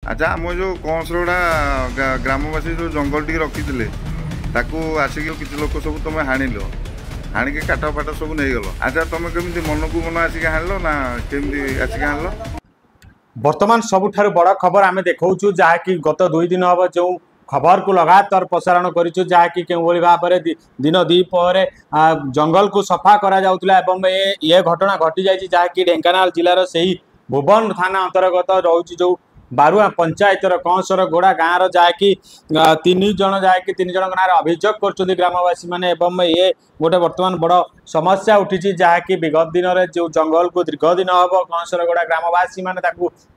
अच्छा आम जो कंसरगुड़ा ग्रामवासी जो जंगल टी रखी आसिक किसी लोक सब तुम हाणिल हाणिक काठ फाट सब नहीं गल। अच्छा तुम केमी मन को मन आसिक हाणल ना केमी आसिक हाणल? वर्तमान सबुठारु बड़ खबर आमे देखौछु जहाँकि गत 2 दिन हम जो खबर को लगातार प्रसारण करिछु जहाँकि केउभली भाबरे दिन दीपहरे जंगल को सफा करा जाउतला एवं ये घटना घटी जाइछि जहाँकि ढेंकानाल जिलार सही भुवन थाना अंतर्गत रहउछि जो बारुआ पंचायतर कंसर गोड़ा गाँव जहाँकि 3 जन नारे अभियोग कर ग्रामवासी मैंने एवं ये गोटे वर्तमान बड़ समस्या उठी जहाँकि विगत दिन में जो जंगल को दीर्घ दिन हम कंसर गोड़ा ग्रामवासी मैंने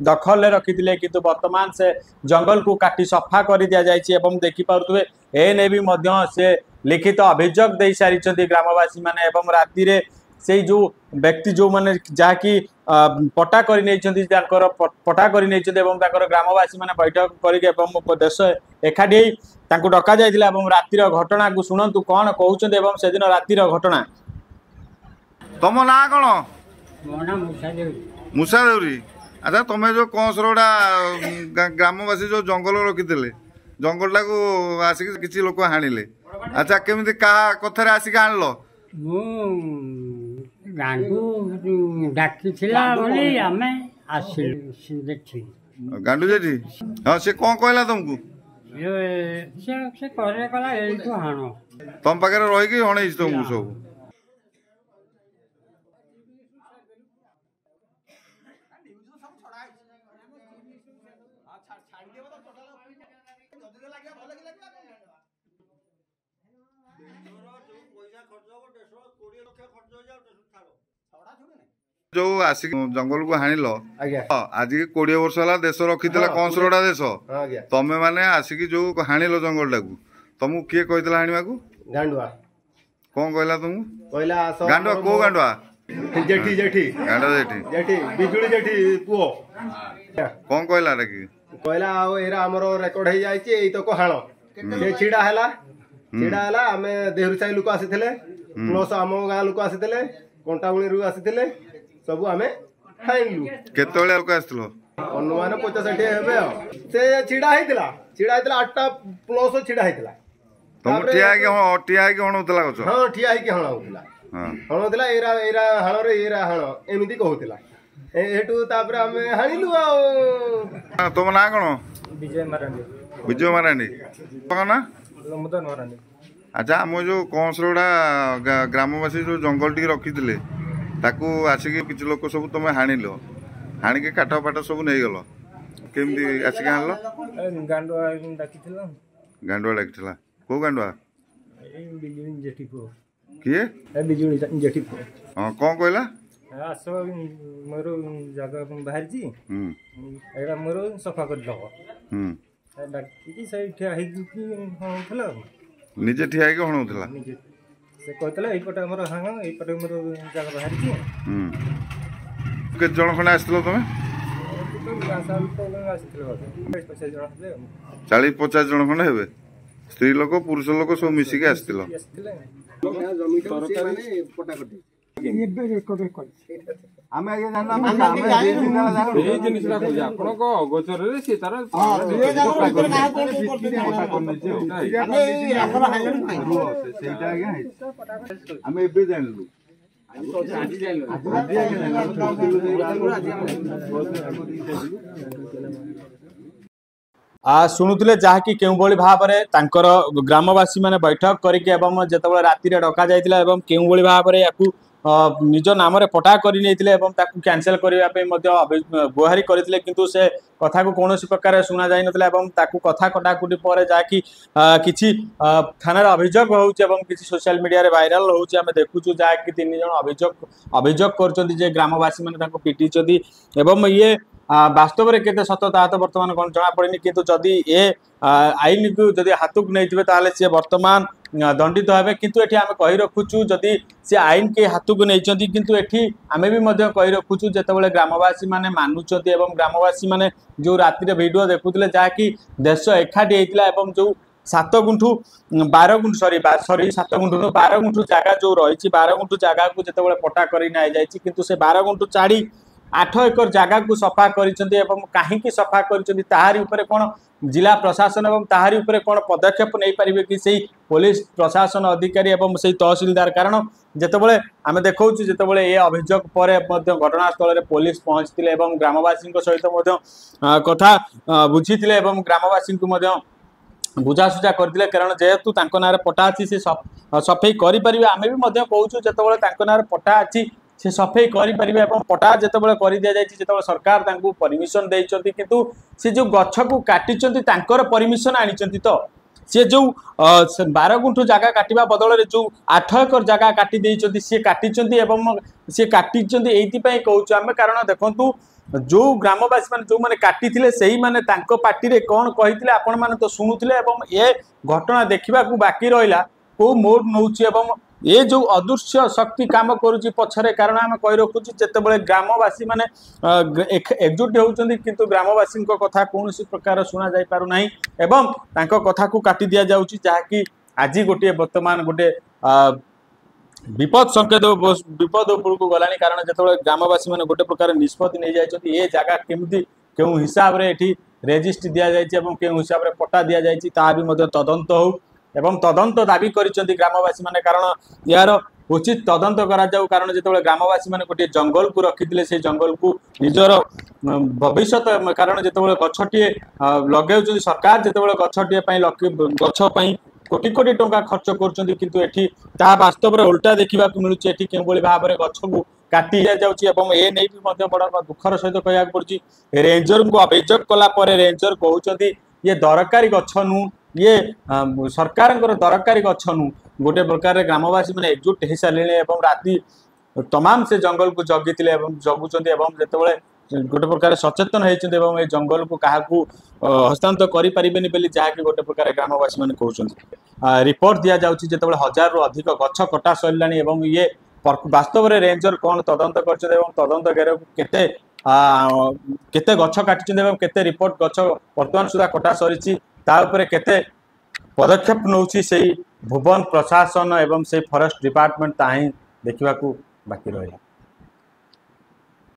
दखल रखी किंतु वर्तमान से जंगल को काटी सफा कर दि जाए देखिपे एने भी से लिखित अभियोग दे सारी ग्रामवासी मैंने एवं राति से जो व्यक्ति जो माने जहाँकि पटा कर पटा कर ग्रामवासी मैंने बैठक कर देश एकाठी डका जाइए रातिर घटना को शुणु कौन कहते से दिन रातिर घटना। तुम ना कौन? मूसा देउरी। अच्छा तुम जो कंसरगुड़ा ग्रामवासी जो जंगल रखी जंगल टाक आसिक किसी लोक हाणिले। अच्छा केमी क्या कथार आसिक आणल? गांडू जेठी हाँ से कौन कहला तुमको? तुम पाखे रही हणे तुमको सब जो आसिक जंगल को हाणिल आज की 20 वर्ष है देश रखी कंसरगुड़ा देश तमें मैंने आसिक जो हाणिल जंगल टाक तुमको किए कहला हाणिबा को? गांडुआ। कौन कहला तुमको? कहला गांडुआ को गांडुआ जेठी जेठी गांडा जेठी जेठी बिजुली जेठी पुओ कौन कहला कि कहला एरा हमर रेकॉर्ड हो जाइए एई तो को हाण से छिड़ा हैला आमे देहरुसाई लोक आसीथिले प्लस आम गाँ लोक आसीथिले कंटाबुणी रु आसीथिले सब आमे हाइलु। केतळे लोक आस्तलो? अनुमान 50-60 हेबे से छिड़ा हैतिला 8टा प्लस छिड़ा हैतिला। तुम ठिया के हणउतला गछ? हां ठिया है के हणउतला हणउतला एरा हाण रे एरा हाण एमिति कहउतला एटू तापर आमे हाणिलु आ। तुम ना कोन? विजय मारांडी। विजय मारांडी कोन? लमुदन मारांडी। अच्छा आम जो कंसरगुड़ा ग्रामवासी जो जंगल टी रखी आसिक किसी लोक सब तुम हाणिल हाणिक काठ फाट सब नहीं गल केमी आसिक हाणल? गांडुआ डाकिथिला। गांडुआ डाकिथिला को गांडुआ? बिजुली जेठी पुओ। किए? बिजुली जेठी पुओ। हां कौन कहला? आस मोर जगह बाहर जी एरा मोर सफा कर दो डाकी से ठिया हे कि होथला निजे ठिया के हणउतला से कहतला एई पटे हमर हांग एई पटे मोर जगह बाहर जी के जण खने आस्तलो तमे? 40-50 जण खने हेबे स्त्री लोक पुरुष लोक सब मिसिके आस्तिलो। आमे आगे जानना आमे ए जिनिसरा को जा आपण को अगोचर रे से तार सेटा आगे आमे एबे जानलु शुणुले जहाँकि केउभली भाबरे तांकर ग्रामवासी माने बैठक करके एवं जेतबेले राति डका जाइतिला एवं केउभली भाबरे याकू निज नाम पटा कर कैंसल करने गुहारी करते किंतु से कथा को कौन प्रकार शुणा जा ना कथा कटाकुटी पर जहाँकि किसी थाना अभियोग हो सोशल मीडिया भाइराल होमें देखुचु जहाँकि 3 जन अभियोग कर ग्रामवासी मैंने पिटी एवं ये वास्तव में केते सत्यता तो बर्तमान कौन जना पड़नी किंतु जदि ये आईन को जदि हाथ को नहीं थे सी वर्तमान दंडित हे किंतु एठी आमे कहि रखुचु जदि से आईन के हाथ को नहीं किंतु एठी आमे भी मध्य कहि रखुचु जेतेबेले ग्रामवासी माने मानुचंती एवं ग्रामवासी माने जो राति वीडियो देखुतले जहाँकि देश एकाठी होइतिला एवं जो 7 गुंठू 12 गुंठू सॉरी 7 गुंठू 12 गुंठू जगह जो रही 12 गुंठू जगह को जितेबाला पटा कर किंतु से 12 गुंठू छाड़ी 8 एकर जगह को सफा करिसेंती एवं काहेकि सफा करिसेंती ताहारी ऊपर कोन जिला प्रशासन एवं ताहारी ऊपर कोन पदक्षेप नहीं पारिबे कि सेही पुलिस प्रशासन अधिकारी एवं सेही तहसीलदार कारण जेतेबेले आमे देखौछु जेतेबेले ए अभियोग परे मध्ये घटनास्थल रे पुलिस पहुंचतिले एवं ग्रामवासी सहित मध्ये कथा बुझीतिले एवं ग्रामवासी को मध्ये बुझासुझा करथिले कारण जेहेतु तांको नारे पटा अछि से सफाई करि परिबे आमे भी मध्ये कहूछु जेतेबेले तांको नारे पटा अछि से सफाई करि परिबे एवं पटा जेतेबेले करि दिया जायछि जेतेबेले सरकार तांको परमिशन देइचंती किंतु से जो गछ को काटिचंती तांकर परमिशन आनिचंती तो से जो 12 गुंठु जगह काटिबा बदल रे जो 8 एकर जगह काटी देइचंती से काटिचंती एवं से काटिचंती एइति पई कहूछु आमे कारण देखंतु जो ग्रामवासी मान जो माने काटी थिले सही माने तांको पार्टी रे कोन कहिथिले आपण माने तो सुनुथिले एवं ए घटना देखिबा को बाकी रहिला को मोड नउची एवं ये जो अदृश्य शक्ति काम करूची पछरे कारण हम कहि रखुची जेतेबेले ग्रामवासी माने एकजुट होउचंदी किंतु ग्रामवासी को कथा कोनोसी प्रकार सुना जाय पारु नाही एवं तांको कथा को काटी दिया जाउची जहाकी आजी गोटे वर्तमान गोटे विपद संकेत विपद उपरको गलानी कारण जेतेबेले ग्रामवासी माने गोटे प्रकार निष्पत्ति नै जायचंती ए जागा केमती केउ हिसाब रे एठी रेजिस्ट्री दिया जायछि एवं केउ हिसाब रे पट्टा दिया जायछि ता भी मध्ये तदंत हो एवं तदंत दाबी करिसेंती ग्रामवासी माने कारण यार उचित तदंत करा जाऊ कारण जेतेबेले ग्रामवासी माने गोटे जंगल को रखिथिले से जंगल को निजर भविष्य कारण जेतेबेले गछटिए लगेउछि सरकार जेतेबेले गछटिए पई गछ पई कोटी कोटी टंका खर्च करछंती किंतु एठी ता वास्तव रे उल्टा देखिबा को मिलुछि एठी केबोली भाबरे गछ को काटी जाउछि एवं ए नै भी मध्ये बड़ दुखर सहित कहया पड़छि रेंजर को अभियोग कला परे रेंजर कहउछंती ये दरकारी गछ नु ये सरकार दरकारी गछ नु गोटे प्रकार ग्रामवासी माने एकजुट हे सालेले एवं राती तमाम से जंगल को जगितिले एवं जगुचंती एवं जेतेबेले गोटे प्रकार सचेतन होइचंती एवं ए जंगल को काहाकू हस्तांतर करि परिबेनी बेली जाहाकि गोटे प्रकार ग्रामवासी माने कहउचंती रिपोर्ट दिया जाउची जेतेबेले 1000 रु अधिक गछ कटा सरिलानी एवं ये वास्तव रे रेंजर कोन तदंत करछन एवं तदंत गेरे केते केते गछ काटिचंती एवं केते रिपोर्ट गछ वर्तमान सुधा कटा सरिची ता ऊपर केते पदक्षेप नउची सेही भुवन प्रशासन एवं से फॉरेस्ट डिपार्टमेंट ताही देखिबा को बाकी रहिला।